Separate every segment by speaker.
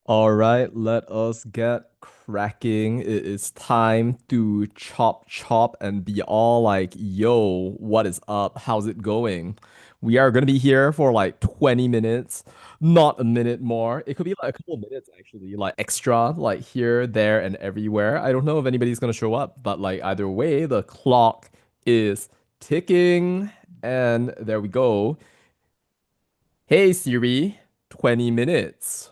Speaker 1: All right, let us get cracking. It is time to chop chop and be all like, yo, what is up? How's it going? We are going to be here for like 20 minutes, not a minute more. It could be like a couple of minutes actually, like extra, like here, there, and everywhere. I don't know if anybody's going to show up, but like either way, the clock is ticking. And there we go. Hey Siri, 20 minutes.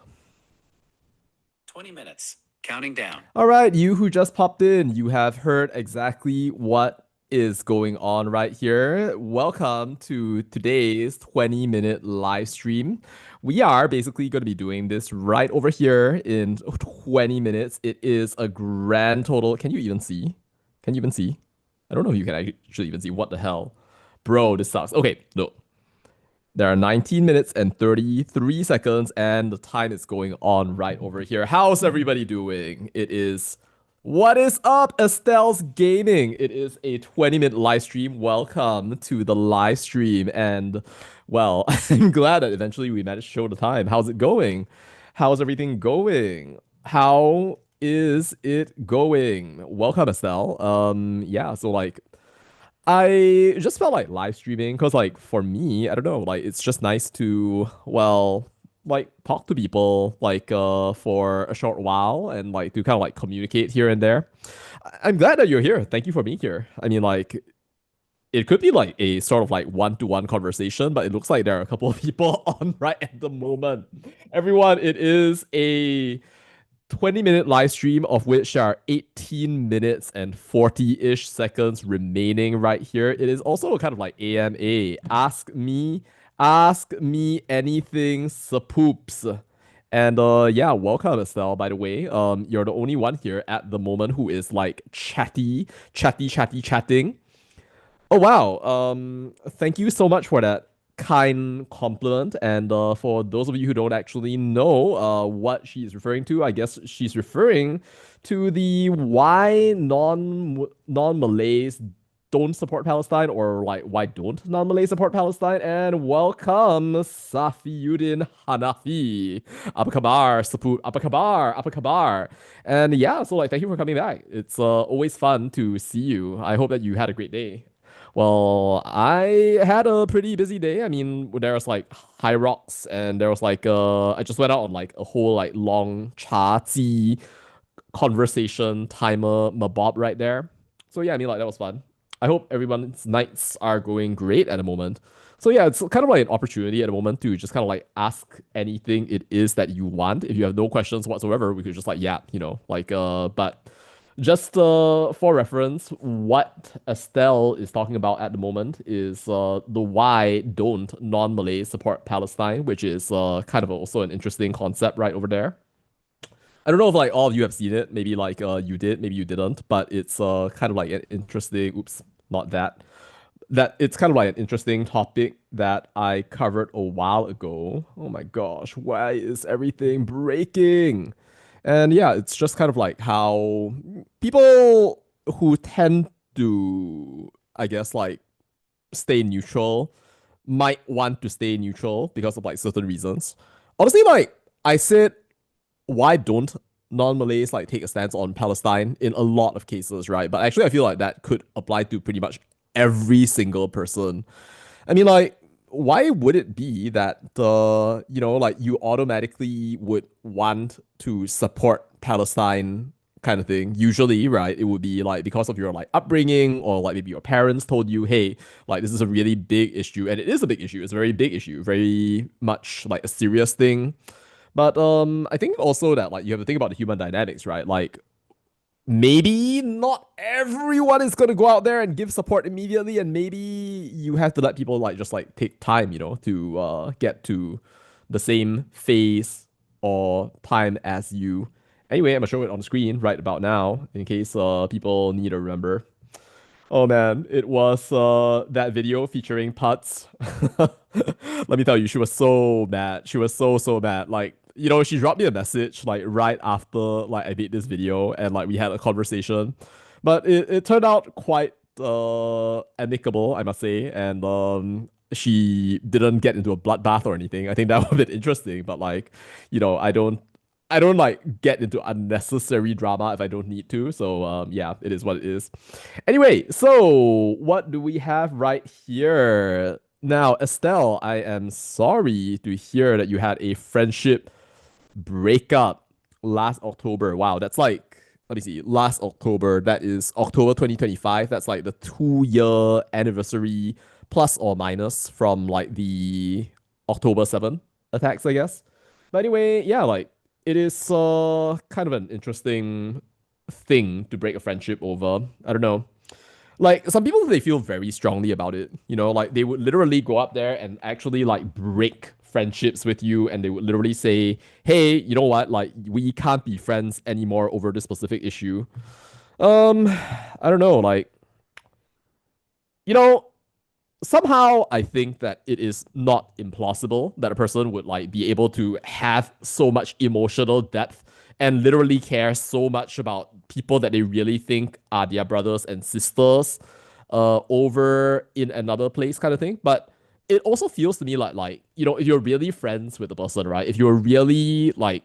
Speaker 2: 20 minutes. Counting down.
Speaker 1: All right, you who just popped in, you have heard exactly what is going on right here. Welcome to today's 20-minute live stream. We are basically going to be doing this right over here in 20 minutes. It is a grand total. Can you even see? Can you even see? I don't know if you can actually even see. What the hell? Bro, this sucks. Okay, look. There are 19 minutes and 33 seconds, and the time is going on right over here. How's everybody doing? It is. What is up, Estelle's Gaming? It is a 20-minute live stream. Welcome to the live stream. And, well, I'm glad that eventually we managed to show the time. How's it going? How's everything going? How is it going? Welcome, Estelle. Yeah, so like I just felt like live streaming because, like, for me, I don't know, like, it's just nice to, well, like, talk to people, like, for a short while and, like, to kind of, like, communicate here and there. I'm glad that you're here. Thank you for being here. I mean, like, it could be, like, a sort of, like, one-to-one conversation, but it looks like there are a couple of people on right at the moment. Everyone, it is a 20-minute live stream, of which there are 18 minutes and 40-ish seconds remaining right here. It is also kind of like AMA. Ask me anything, sapoops. And yeah, welcome Estelle, by the way. You're the only one here at the moment who is like chatting. Oh wow. Thank you so much for that kind compliment. And for those of you who don't actually know what she's referring to, I guess she's referring to the why non-Malays don't support Palestine, or like why don't non-Malays support Palestine. And welcome Safiuddin Hanafi. Apa kabar, Saput? Apa kabar? And yeah, so like thank you for coming back. It's always fun to see you. I hope that you had a great day. Well, I had a pretty busy day. I mean, there was like high rocks, and there was like I just went out on like a whole like long cha conversation timer mabob right there. So yeah, I mean like that was fun. I hope everyone's nights are going great at the moment. So yeah, it's kind of like an opportunity at the moment to just kind of like ask anything it is that you want. If you have no questions whatsoever, we could just like yeah, like but just for reference, what Estelle is talking about at the moment is the why don't non-Malays support Palestine, which is kind of also an interesting concept right over there. I don't know if like all of you have seen it. Maybe like you did, maybe you didn't, but it's kind of like an interesting. Oops, not that. That it's kind of like an interesting topic that I covered a while ago. Oh my gosh, why is everything breaking? And yeah, it's just kind of like how people who tend to, I guess, like stay neutral might want to stay neutral because of like certain reasons. Honestly, like I said, why don't non-Malays like take a stance on Palestine in a lot of cases, right? But actually, I feel like that could apply to pretty much every single person. I mean, like, why would it be that like you automatically would want to support Palestine kind of thing? Usually, right, it would be like because of your like upbringing, or like maybe your parents told you, hey, like this is a really big issue, and it is a big issue. It's a very big issue, very much like a serious thing. But I think also that like you have to think about the human dynamics, right? Like maybe not everyone is gonna go out there and give support immediately, and maybe you have to let people like just like take time, to get to the same phase or time as you. Anyway, I'm gonna show it on the screen right about now in case people need to remember. Oh man, it was that video featuring Putz. Let me tell you, she was so mad. She was so mad. Like, she dropped me a message like right after like I made this video, and like we had a conversation. But it turned out quite amicable, I must say. And she didn't get into a bloodbath or anything. I think that would have been interesting, but like, I don't I don't like get into unnecessary drama if I don't need to. So yeah, it is what it is. Anyway, so what do we have right here? Now, Estelle, I am sorry to hear that you had a friendship breakup last October. Wow, that's like, let me see, last October, that is October 2025. That's like the 2 year anniversary, plus or minus from like the October 7 attacks, I guess. But anyway, yeah, like it is kind of an interesting thing to break a friendship over. I don't know. Like some people, they feel very strongly about it. You know, like they would literally go up there and actually like break friendships with you, and they would literally say, "Hey, you know what? Like we can't be friends anymore over this specific issue." Um, I don't know. Like you know, somehow I think that it is not implausible that a person would like be able to have so much emotional depth and literally care so much about people that they really think are their brothers and sisters over in another place kind of thing. But it also feels to me like you know, if you're really friends with a person, right? If you're really like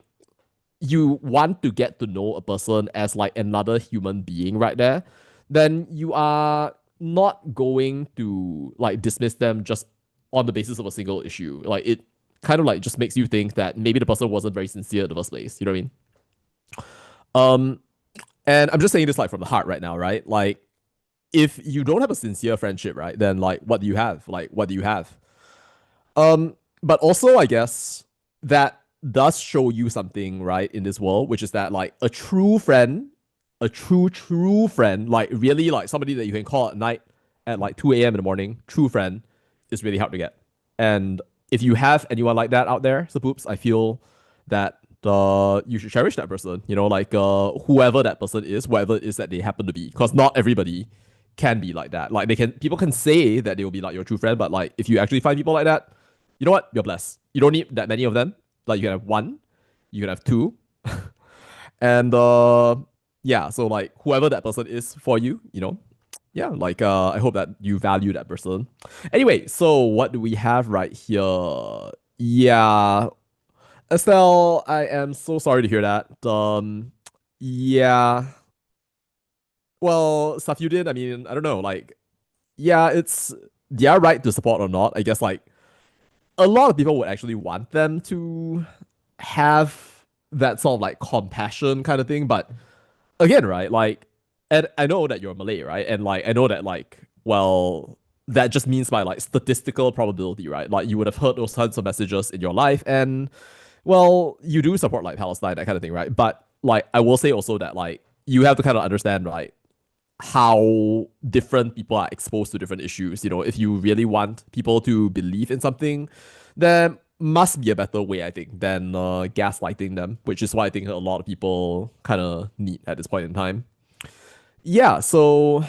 Speaker 1: you want to get to know a person as like another human being right there, then you are not going to like dismiss them just on the basis of a single issue. Like it kind of like just makes you think that maybe the person wasn't very sincere in the first place. You know what I mean? Um, and I'm just saying this like from the heart right now, right? Like if you don't have a sincere friendship, right, then like what do you have? Like what do you have? But also I guess that does show you something, right, in this world, which is that like a true friend, a true friend, like really like somebody that you can call at night at like 2 a.m. in the morning, true friend, is really hard to get. And if you have anyone like that out there, so poops, I feel that you should cherish that person, you know, like whoever that person is, whatever it is that they happen to be. Because not everybody can be like that. Like they can people can say that they will be like your true friend, but like if you actually find people like that, you know what? You're blessed. You don't need that many of them. Like you can have one, you can have two, and yeah. So like whoever that person is for you, you know, yeah. Like I hope that you value that person. Anyway, so what do we have right here? Yeah, Estelle, I am so sorry to hear that. Yeah. Well, stuff you did. I mean, I don't know. Like, yeah, it's their right to support or not. I guess like a lot of people would actually want them to have that sort of like compassion kind of thing. But again, right, like, and I know that you're Malay, right? And like, I know that like, well, that just means by like statistical probability, right? Like, you would have heard those tons of messages in your life, and well, you do support like Palestine, that kind of thing, right? But like, I will say also that like, you have to kind of understand, right, how different people are exposed to different issues. You know, if you really want people to believe in something, there must be a better way, I think, than gaslighting them, which is what I think a lot of people kind of need at this point in time. Yeah, so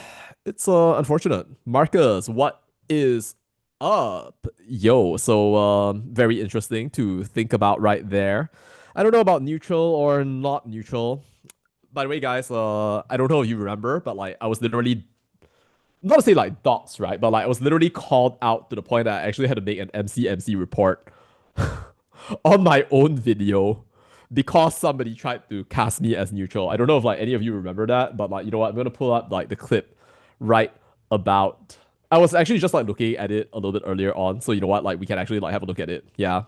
Speaker 1: it's unfortunate. Marcus, what is up? Yo, so very interesting to think about right there. I don't know about neutral or not neutral. By the way, guys, I don't know if you remember, but like I was literally not to say like dots, right? But like I was literally called out to the point that I actually had to make an MC report on my own video because somebody tried to cast me as neutral. I don't know if like any of you remember that, but like you know what? I'm gonna pull up like the clip right about. I was actually just like looking at it a little bit earlier on, so you know what? Like we can actually like have a look at it. Yeah,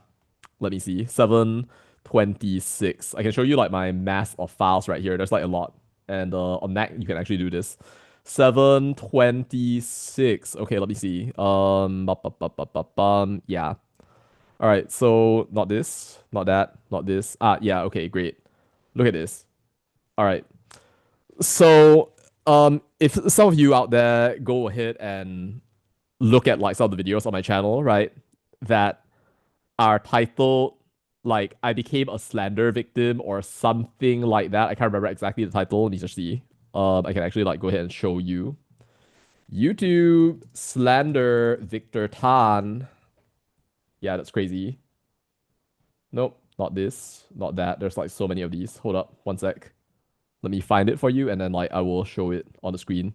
Speaker 1: let me see. 726. I can show you like my mass of files right here. There's like a lot. And on Mac, you can actually do this. 726. Okay, let me see. Yeah. All right. So not this, not that, not this. Ah, yeah. Okay, great. Look at this. All right. So if some of you out there go ahead and look at like some of the videos on my channel, right, that are titled like I became a slander victim or something like that. I can't remember exactly the title. Let me just see. I can actually like go ahead and show you. YouTube slander Victor Tan. Yeah, that's crazy. Nope, not this, not that. There's like so many of these. Hold up, one sec. Let me find it for you, and then like I will show it on the screen.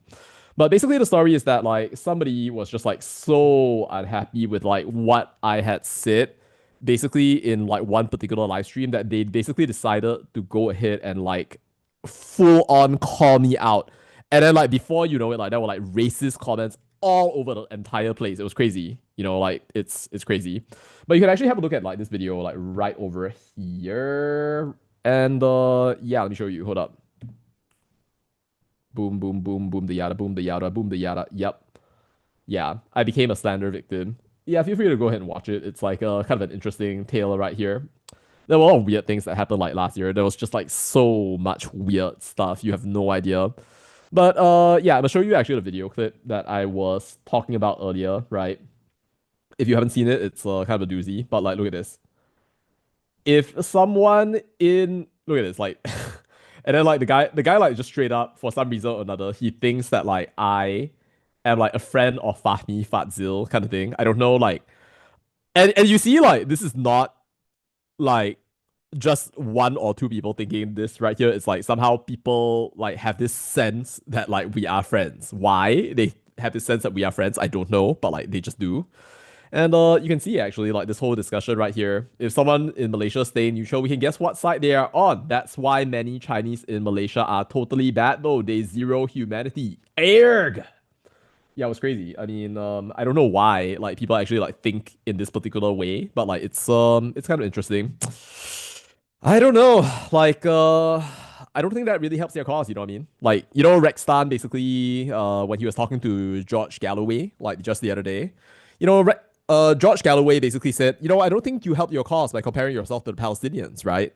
Speaker 1: But basically, the story is that like somebody was just like so unhappy with like what I had said basically in like one particular live stream that they basically decided to go ahead and like full on call me out. And then like before you know it, like there were like racist comments all over the entire place. It was crazy. Like it's crazy. But you can actually have a look at like this video like right over here. And yeah, let me show you. Hold up. Boom, boom, boom, boom, the yada, boom, the yada, boom, the yada. Yep. Yeah, I became a slander victim. Yeah, feel free to go ahead and watch it. It's like a kind of an interesting tale right here. There were a lot of weird things that happened like last year. There was just like so much weird stuff. You have no idea. But yeah, I'm gonna show you actually the video clip that I was talking about earlier, right? If you haven't seen it, it's kind of a doozy. But like, look at this. If someone in look at this, like, and then like the guy like just straight up for some reason or another, he thinks that like I am like a friend of Fahmi Fatzil kind of thing. I don't know, like, and you see like this is not like just one or two people thinking this right here. It's like somehow people like have this sense that like we are friends. Why they have this sense that we are friends, I don't know, but like they just do. And you can see actually like this whole discussion right here. If someone in Malaysia stay neutral, we can guess what side they are on. That's why many Chinese in Malaysia are totally bad though. They zero humanity. Erg! Yeah, it was crazy. I mean, I don't know why like people actually like think in this particular way, but like it's kind of interesting. I don't know. Like I don't think that really helps their cause, you know what I mean? Like, Rexstan basically when he was talking to George Galloway, like just the other day, George Galloway basically said, I don't think you helped your cause by comparing yourself to the Palestinians, right?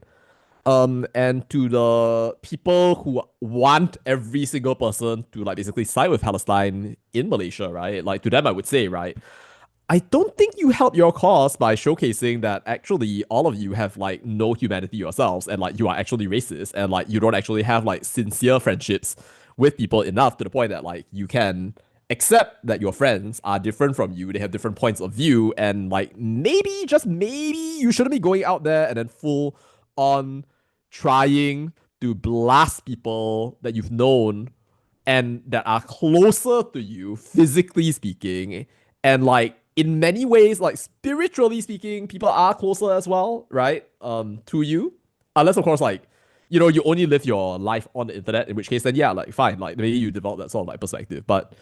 Speaker 1: And to the people who want every single person to like basically side with Palestine in Malaysia, right? Like to them, I would say, right? I don't think you help your cause by showcasing that actually all of you have like no humanity yourselves and like you are actually racist and like you don't actually have like sincere friendships with people enough to the point that like you can accept that your friends are different from you, they have different points of view, and like maybe, just maybe, you shouldn't be going out there and then full on trying to blast people that you've known and that are closer to you, physically speaking, and like in many ways, like spiritually speaking, people are closer as well, right? To you, unless of course, like you only live your life on the internet, in which case, then yeah, like fine, like maybe you develop that sort of like perspective. But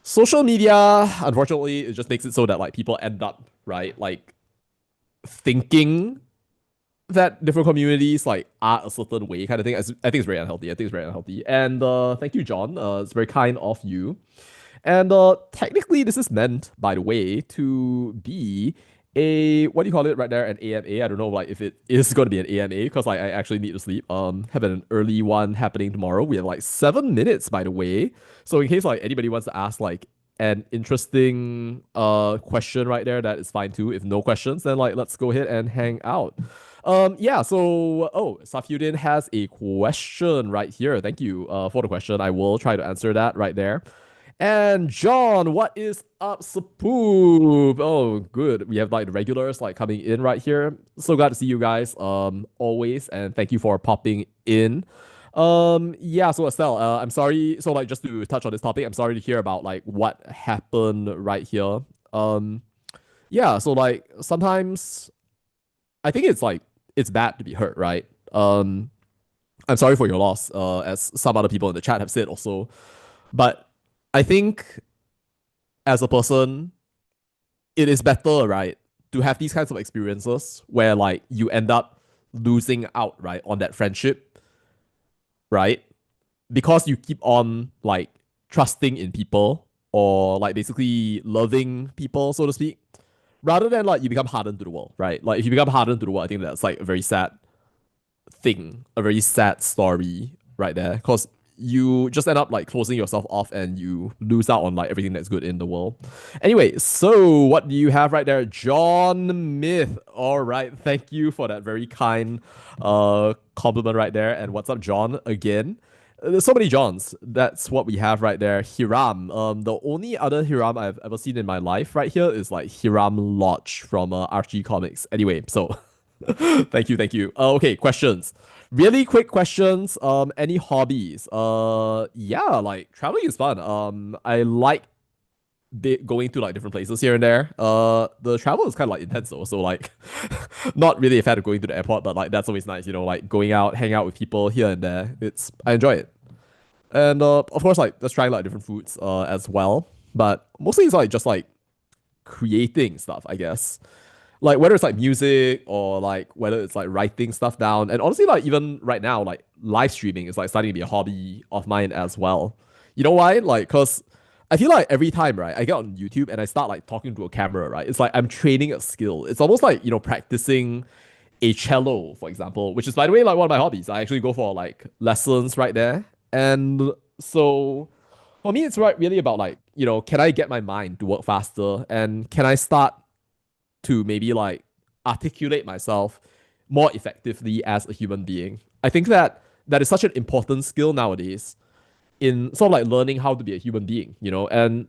Speaker 1: social media, unfortunately, it just makes it so that like people end up right, like thinking that different communities like are a certain way kind of thing. I think it's very unhealthy. I think it's very unhealthy. And thank you, John. It's very kind of you. And technically, this is meant, by the way, to be a what do you call it right there? An AMA. I don't know, like if it is going to be an AMA because like I actually need to sleep. Have an early one happening tomorrow. We have like 7 minutes, by the way. So in case like anybody wants to ask like an interesting question right there, that is fine too. If no questions, then like let's go ahead and hang out. Yeah, so Safudin has a question right here. Thank you for the question. I will try to answer that right there. And John, what is up, Sapoop? Oh, good. We have like the regulars like coming in right here. So glad to see you guys. Always, and thank you for popping in. Yeah. So Estelle, I'm sorry. So like, just to touch on this topic, I'm sorry to hear about like what happened right here. Yeah. So like, sometimes I think it's like it's bad to be hurt, right? I'm sorry for your loss. As some other people in the chat have said also, but I think as a person, it is better, right, to have these kinds of experiences where like you end up losing out, right, on that friendship, right? Because you keep on like trusting in people or like basically loving people, so to speak, rather than like you become hardened to the world, right? Like if you become hardened to the world, I think that's like a very sad thing, a very sad story right there. Because you just end up like closing yourself off and you lose out on like everything that's good in the world. Anyway, so what do you have right there? John Myth. All right. Thank you for that very kind compliment right there. And what's up, John, again? There's so many Johns. That's what we have right there. Hiram. The only other Hiram I've ever seen in my life right here is like Hiram Lodge from RG Comics. Anyway, so thank you, thank you. Okay, questions. Really quick questions. Any hobbies? Yeah, like traveling is fun. I like going to like different places here and there. The travel is kind of like intense though, so like not really a fan of going to the airport, but like that's always nice, like going out, hanging out with people here and there. I enjoy it. And of course, like just trying like different foods as well. But mostly it's like just like creating stuff, I guess. Like whether it's like music or like whether it's like writing stuff down. And honestly, like even right now, like live streaming is like starting to be a hobby of mine as well. You know why? Like, cause I feel like every time, right, I get on YouTube and I start like talking to a camera, right? It's like I'm training a skill. It's almost like, practicing a cello, for example, which is by the way like one of my hobbies. I actually go for like lessons right there. And so for me, it's right really about like, can I get my mind to work faster and can I start to maybe like articulate myself more effectively as a human being? I think that that is such an important skill nowadays in sort of like learning how to be a human being, And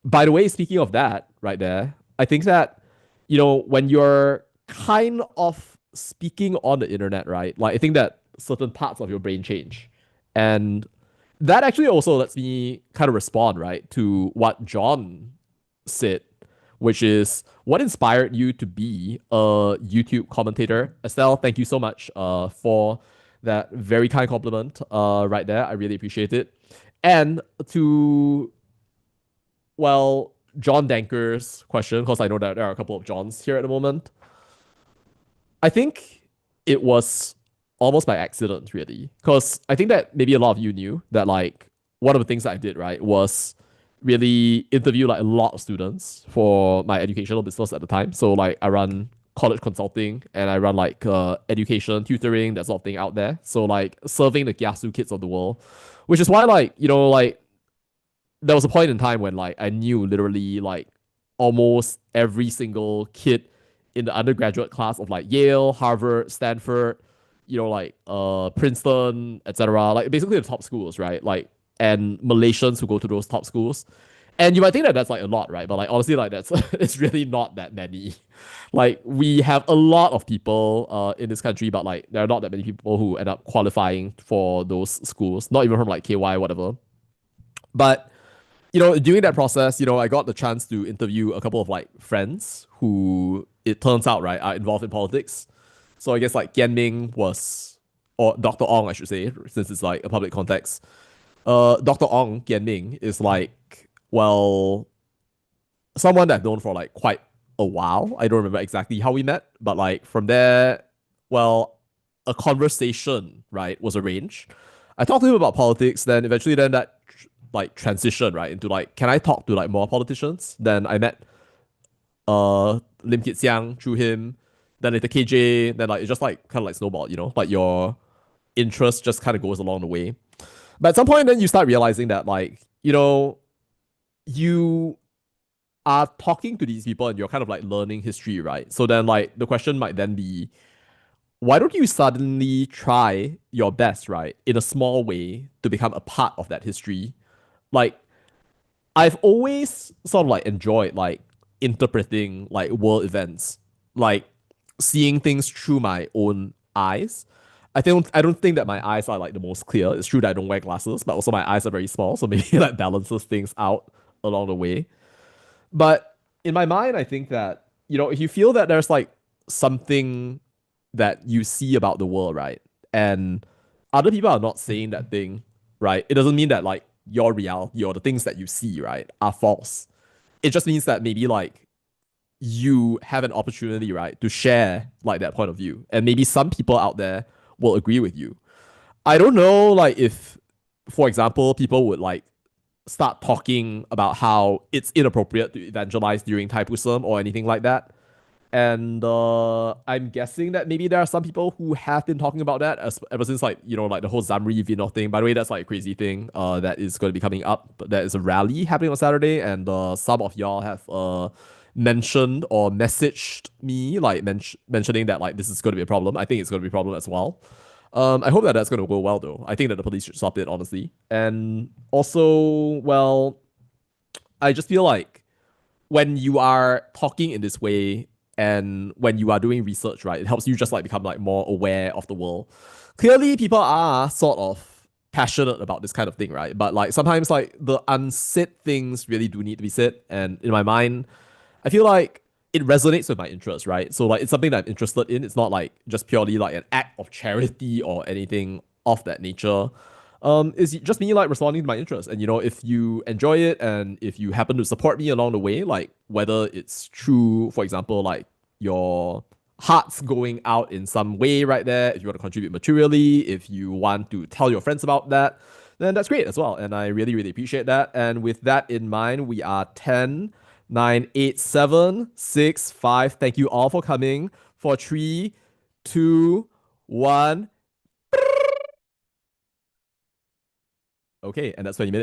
Speaker 1: by the way, speaking of that right there, I think that, when you're kind of speaking on the internet, right? Like I think that certain parts of your brain change. And that actually also lets me kind of respond, right, to what John said, which is what inspired you to be a YouTube commentator? Estelle, thank you so much for that very kind compliment right there. I really appreciate it. And to, well, John Danker's question, because I know that there are a couple of Johns here at the moment. I think it was almost by accident, really. Because I think that maybe a lot of you knew that, like, one of the things that I did, right, was really interview, like, a lot of students for my educational business at the time. So, like, I run college consulting and I run, like, education, tutoring, that sort of thing out there. So, like, serving the Gyasu kids of the world, which is why, like, like, there was a point in time when like I knew literally like almost every single kid in the undergraduate class of like Yale, Harvard, Stanford, like Princeton, etc. Like basically the top schools, right? Like and Malaysians who go to those top schools. And you might think that that's like a lot, right? But like honestly, like that's it's really not that many. Like we have a lot of people in this country, but like there are not that many people who end up qualifying for those schools. Not even from like KY, whatever. But during that process, I got the chance to interview a couple of like friends who it turns out, right, are involved in politics. So I guess like Kian Ming was, or Dr. Ong, I should say, since it's like a public context. Dr. Ong, Kian Ming, is like, well, someone that I've known for like quite a while. I don't remember exactly how we met, but like from there, well, a conversation, right, was arranged. I talked to him about politics, then eventually then that like transition right into like can I talk to like more politicians? Then I met Lim Kit Siang through him, then later KJ, then like it just like kind of like snowballed, like your interest just kind of goes along the way. But at some point then you start realizing that like, you are talking to these people and you're kind of like learning history, right? So then like the question might then be, why don't you suddenly try your best, right, in a small way to become a part of that history? Like I've always sort of like enjoyed like interpreting like world events, like seeing things through my own eyes. I don't think that my eyes are like the most clear. It's true that I don't wear glasses, but also my eyes are very small, so maybe like balances things out along the way. But in my mind, I think that, if you feel that there's like something that you see about the world, right? And other people are not saying that thing, right? It doesn't mean that like your reality or the things that you see, right, are false. It just means that maybe like you have an opportunity, right, to share like that point of view. And maybe some people out there will agree with you. I don't know, like if, for example, people would like start talking about how it's inappropriate to evangelize during Taipusam or anything like that. And I'm guessing that maybe there are some people who have been talking about that ever since like, like the whole Zamri Vino thing. By the way, that's like a crazy thing that is going to be coming up. But there is a rally happening on Saturday, and some of y'all have mentioned or messaged me like mentioning that like this is going to be a problem. I think it's going to be a problem as well. I hope that that's going to go well though. I think that the police should stop it, honestly. And also, well, I just feel like when you are talking in this way and when you are doing research, right, it helps you just like become like more aware of the world. Clearly, people are sort of passionate about this kind of thing, right? But like sometimes like the unsaid things really do need to be said. And in my mind, I feel like it resonates with my interest, right? So like it's something that I'm interested in. It's not like just purely like an act of charity or anything of that nature. It's just me like responding to my interest. And if you enjoy it and if you happen to support me along the way, like whether it's true, for example, like your hearts going out in some way right there, if you want to contribute materially, if you want to tell your friends about that, then that's great as well. And I really, really appreciate that. And with that in mind, we are 10, 9, 8, 7, 6, 5. Thank you all for coming. For 3, 2, 1. Okay, and that's 20 minutes.